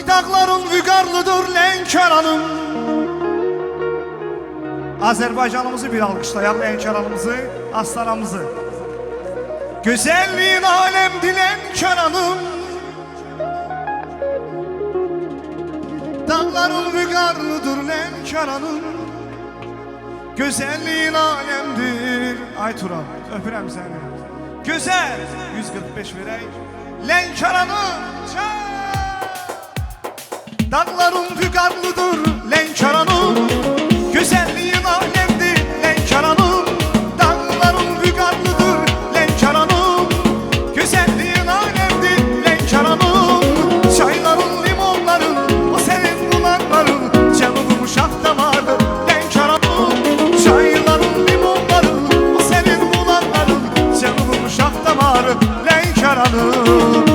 Dağların vüqarlıdır Lənkəranım. Azərbaycanımızı bir alqışlayaq, Lənkəranımızı, Astaramızı. Gözəlliyin aləmdir Lənkəranım. Dağların vüqarlıdır Lənkəranım. Gözəlliyin aləmdir. Ay Turan, öpürəm səni. Gözəl 145 verək. Lənkəranım. Dağların vüqarlıdır Lənkəranım. Gözəlliyin aləmdir Lənkəranım. Dağların vüqarlıdır Lənkəranım. Gözəlliyin aləmdir Lənkəranım. Çayların, limonların, o sənin bulaqların, cənubum uşaq damardır Lənkəranım. Çayların, limonların, o sənin bulaqların, cənubum uşaq damarı Lənkəranım.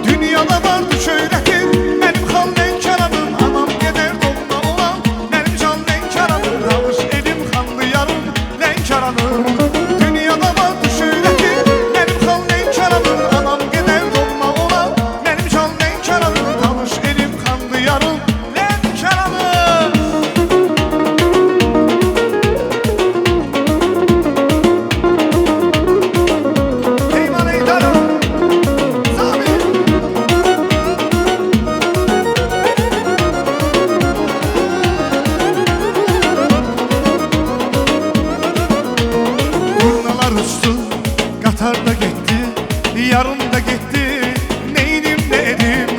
Dünyada vardı şöhrətin, mənim xan Lənkəranım. Anam gedər doğma olan, mənim can Lənkəranım. Qalış elim xanlı yarım Lənkəranım. Dünyada vardı şöhrətin, mənim xan Lənkəranım. Anam gedər doğma olan, mənim can Lənkəranım. Qalış elim xanlı yarım Lənkəranım. Eyman eydarım, Zabit. Turnalar uçtu, Qatar da getdi, yarım da getdi. Neydim ne edim,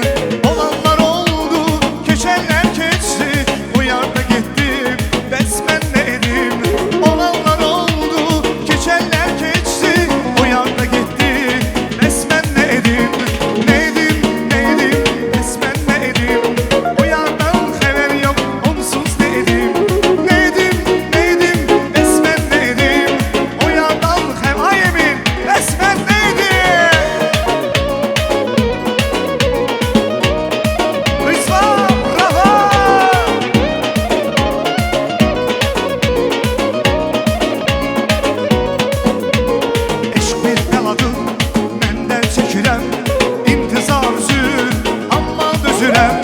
olanlar oldu, keçenler keçti. Uyar da getdim, bəs mən nə edim. Olanlar oldu, keçenler keçti. Uyar da getdim, bəs mən nə edim. Neydim, neydim, bəs mən nə edim. Uyardan xəbər yox, onsuz nə edim. Neydim, neydim, bəs mən nə edim. Uyardan xəbər, ay Emin, bəs mən nə edim. Rızvan, bravo. Eşq bir bəladır, məndən çəkirəm. İntizar üzür, amma dözürəm.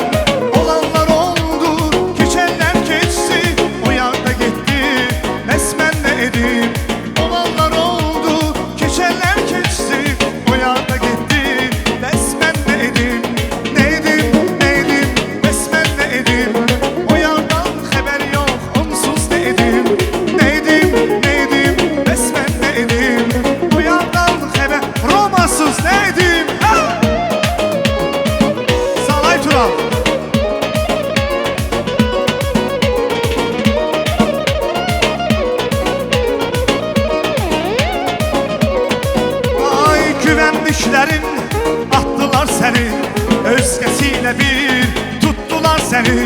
Olanlar oldu, keçənlər keçdi. Uyar da getdi, bəs mən nə edim. Olanlar oldu, keçənlər keçdi. Uyar da getdi, bəs mən nə edim. Neydim, neydim, bəs mən nə edim. Uyardan xəbər yox, onsuz nə edim. Neydim, neydim, bəs mən nə edim. Uyardan xəbər, Romasız nə edim. Salay Tural. Ay güvənliklərin atdılar səni, özgəsiyle bir tuttular səni.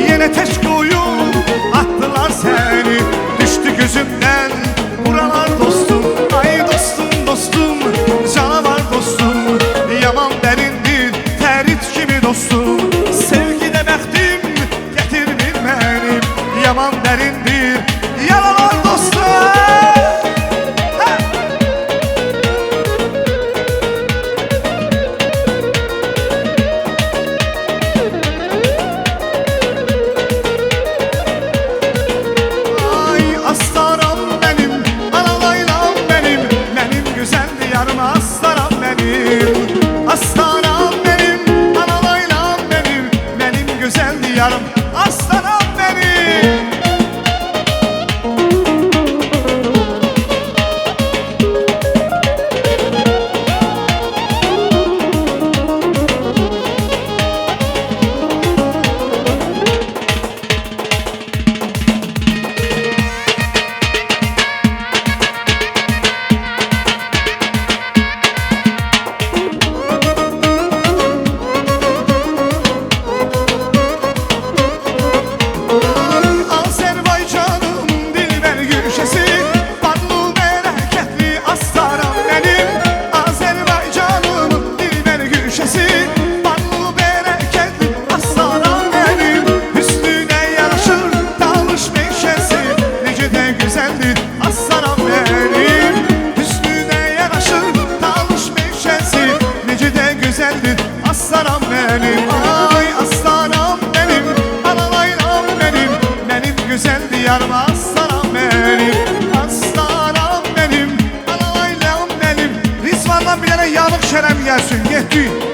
Yenə tək qoyub atdılar səni. Düşdü gözümdən buralar dostum. Ay dostum, dostum, canavar dostum. Yaman dərindir, tərit kimi dostum. Sevgidə bəxtim gətirmir mənim. Yaman dərindir, yaralar dostum. Ay Astaram mənim, analaylam mənim. Mənim gözəl diyarım Astaram mənim. Astaram mənim, analaylam mənim. Mənim gözəl diyarım Astaram mənim. güzeldir aslanım benim. yarım aslanam benim, aslanam benim, alalaylam benim. Rizvandan bir tane yanık şərəm gəlsin, getdik.